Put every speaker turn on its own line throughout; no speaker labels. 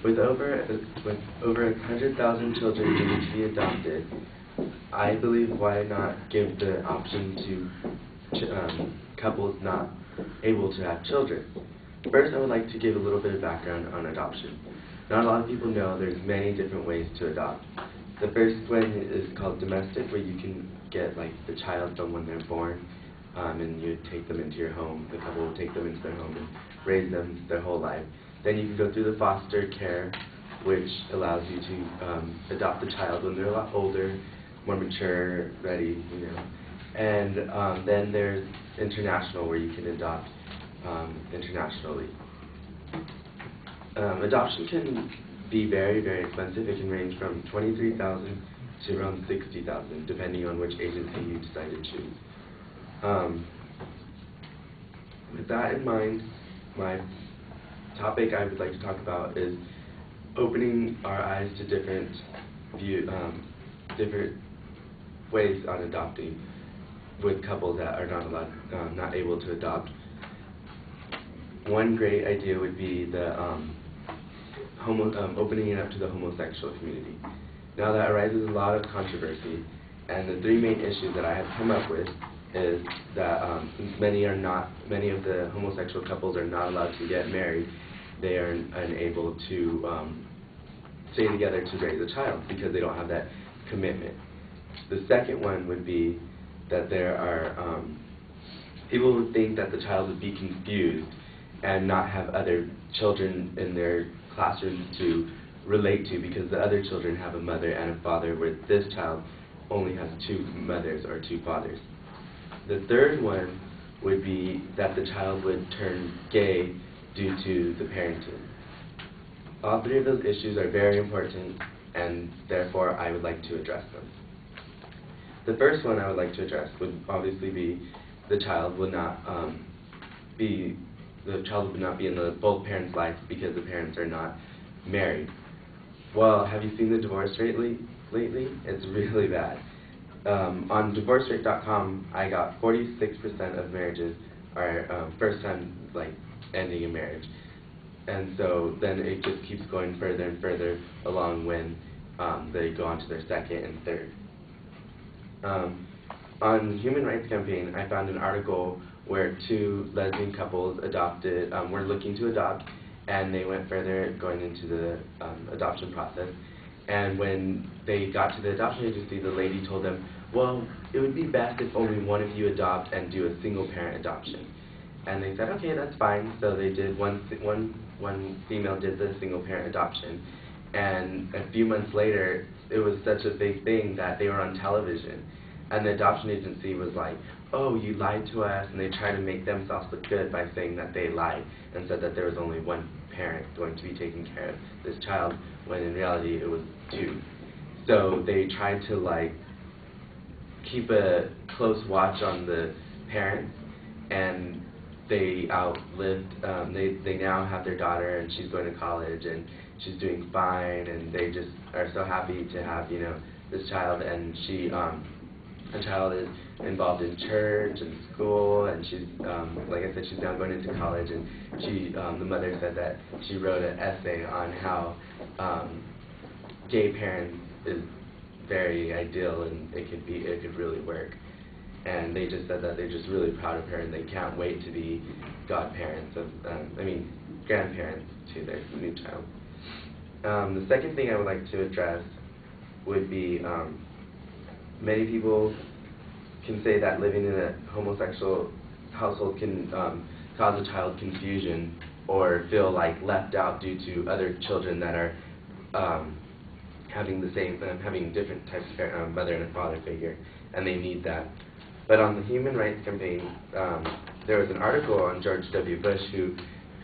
With over 100,000 children needing to be adopted, I believe why not give the option to couples not able to have children. First, I would like to give a little bit of background on adoption. Not a lot of people know there's many different ways to adopt. The first one is called domestic, where you can get like the child from when they're born, and you take them into your home. The couple will take them into their home and raise them their whole life. Then you can go through the foster care, which allows you to adopt the child when they're a lot older, more mature, ready, you know. And then there's international, where you can adopt internationally. Adoption can be very, very expensive. It can range from $23,000 to around $60,000, depending on which agency you decide to choose. With that in mind, my topic I would like to talk about is opening our eyes to different ways on adopting with couples that are not able to adopt. One great idea would be the opening it up to the homosexual community. Now that arises a lot of controversy, and the three main issues that I have come up with is that since many of the homosexual couples are not allowed to get married, they are unable to stay together to raise a child because they don't have that commitment. The second one would be that there are people who think that the child would be confused and not have other children in their classrooms to relate to because the other children have a mother and a father, where this child only has two mothers or two fathers. The third one would be that the child would turn gay due to the parenting. All three of those issues are very important, and therefore I would like to address them. The first one I would like to address would obviously be the child would not be in both parents' life because the parents are not married. Well, have you seen the divorce rate lately? It's really bad. On divorcerate.com, I got 46% of marriages are first time ending a marriage, and so then it just keeps going further and further along when they go on to their second and third. On Human Rights Campaign, I found an article where two lesbian couples were looking to adopt, and they went further going into the adoption process. And when they got to the adoption agency, the lady told them, well, it would be best if only one of you adopt and do a single parent adoption. And they said, okay, that's fine. So they did one female did the single parent adoption. And a few months later, it was such a big thing that they were on television. And the adoption agency was like, oh, you lied to us, and they tried to make themselves look good by saying that they lied and said that there was only one parent going to be taking care of this child, when in reality it was two. So they tried to keep a close watch on the parents, and they outlived, they now have their daughter, and she's going to college, and she's doing fine, and they just are so happy to have, this child, and the child is involved in church and school, and she's, like I said, she's now going into college, and the mother said that she wrote an essay on how gay parents is very ideal, and it could really work. And they just said that they're just really proud of her, and they can't wait to be grandparents to their new child. The second thing I would like to address would be many people can say that living in a homosexual household can cause a child confusion or feel left out due to other children that are having different types of mother and a father figure, and they need that. But on the Human Rights Campaign, there was an article on George W. Bush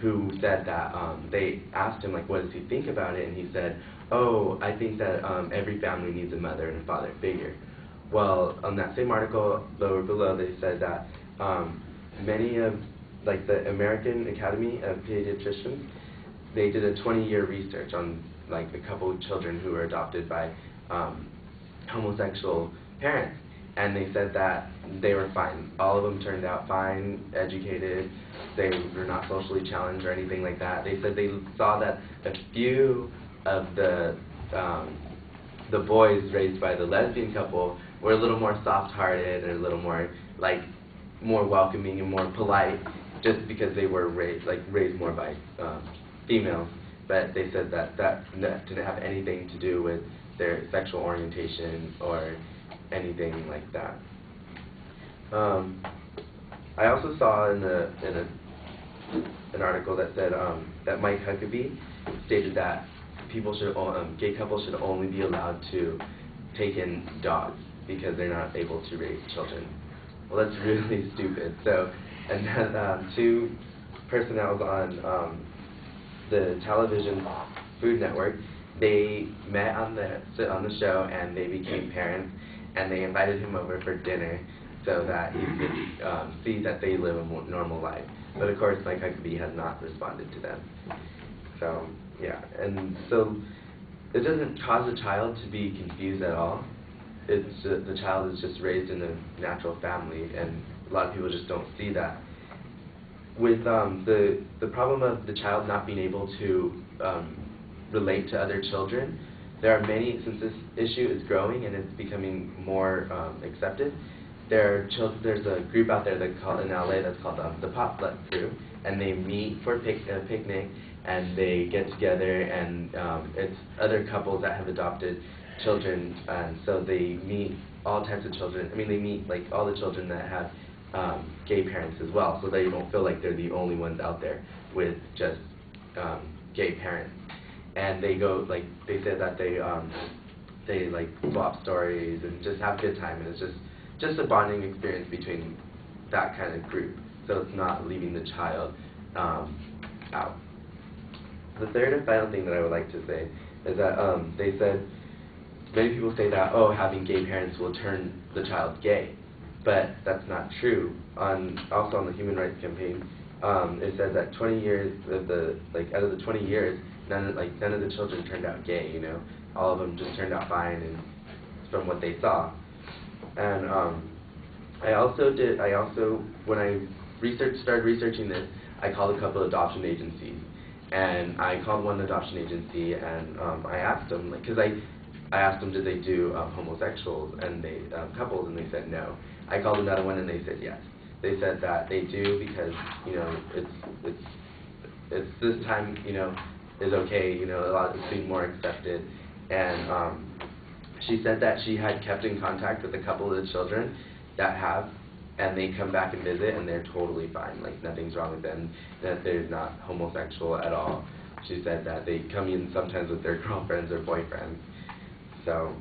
who said that they asked him what does he think about it, and he said, oh, I think that every family needs a mother and a father figure. Well, on that same article, lower below, they said that many of, the American Academy of Pediatricians, they did a 20-year research on, a couple of children who were adopted by homosexual parents. and they said that they were fine. All of them turned out fine, educated. They were not socially challenged or anything like that. They said they saw that a few of the boys raised by the lesbian couple were a little more soft-hearted and a little more more welcoming and more polite, just because they were raised more by females. But they said that didn't have anything to do with their sexual orientation or anything like that. I also saw in an article that said that Mike Huckabee stated that gay couples should only be allowed to take in dogs because they're not able to raise children. Well, that's really stupid. So, and then 2 personnels on the television Food Network, they met on the show and they became parents, and they invited him over for dinner so that he could see that they live a more normal life. But of course, Mike Huckabee has not responded to them. So yeah, and so it doesn't cause a child to be confused at all. It's the child is just raised in a natural family, and a lot of people just don't see that. With the problem of the child not being able to relate to other children, there are many, since this issue is growing and it's becoming more accepted, there's a group out there in LA that's called the Potluck Crew, and they meet for a picnic, and they get together, and it's other couples that have adopted children, and so they meet all types of children. I mean, they meet all the children that have gay parents as well, so they don't feel like they're the only ones out there with just gay parents. And they go, they said that they swap stories and just have a good time, and it's just a bonding experience between that kind of group. So it's not leaving the child out. The third and final thing that I would like to say is that they said, many people say that, oh, having gay parents will turn the child gay, but that's not true. Also on the Human Rights Campaign, it said that 20 years of out of the 20 years, none of the children turned out gay. You know, all of them just turned out fine, and from what they saw. And I also when I started researching this, I called a couple of adoption agencies. And I called one adoption agency, and I asked them, because I asked them, did they do homosexuals and couples, and they said no. I called another one, and they said yes. They said that they do because it's this time is okay. It's being more accepted. And she said that she had kept in contact with a couple of the children that have. And they come back and visit, and they're totally fine. Nothing's wrong with them. That they're not homosexual at all. She said that they come in sometimes with their girlfriends or boyfriends. So,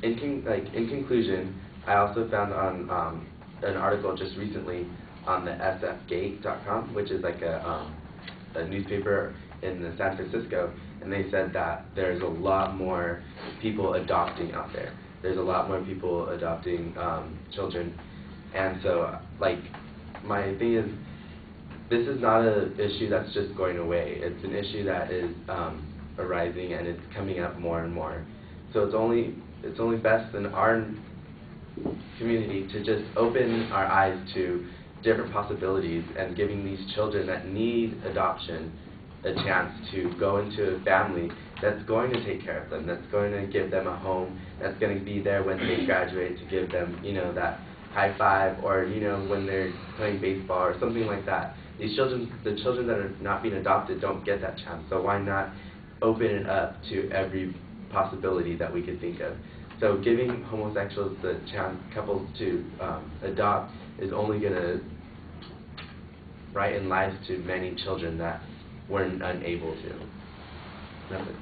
in conclusion, I also found on an article just recently on the sfgate.com, which is a newspaper in San Francisco, and they said that there's a lot more people adopting out there. There's a lot more people adopting children, and so my thing is, this is not an issue that's just going away. It's an issue that is arising, and it's coming up more and more. So it's only best in our community to just open our eyes to different possibilities, and giving these children that need adoption a chance to go into a family that's going to take care of them, that's going to give them a home, that's going to be there when they graduate to give them, that high five, or, when they're playing baseball or something like that. The children that are not being adopted don't get that chance, so why not open it up to every possibility that we could think of? So giving homosexuals the chance, couples to adopt, is only going to brighten lives to many children that weren't unable to. That's it.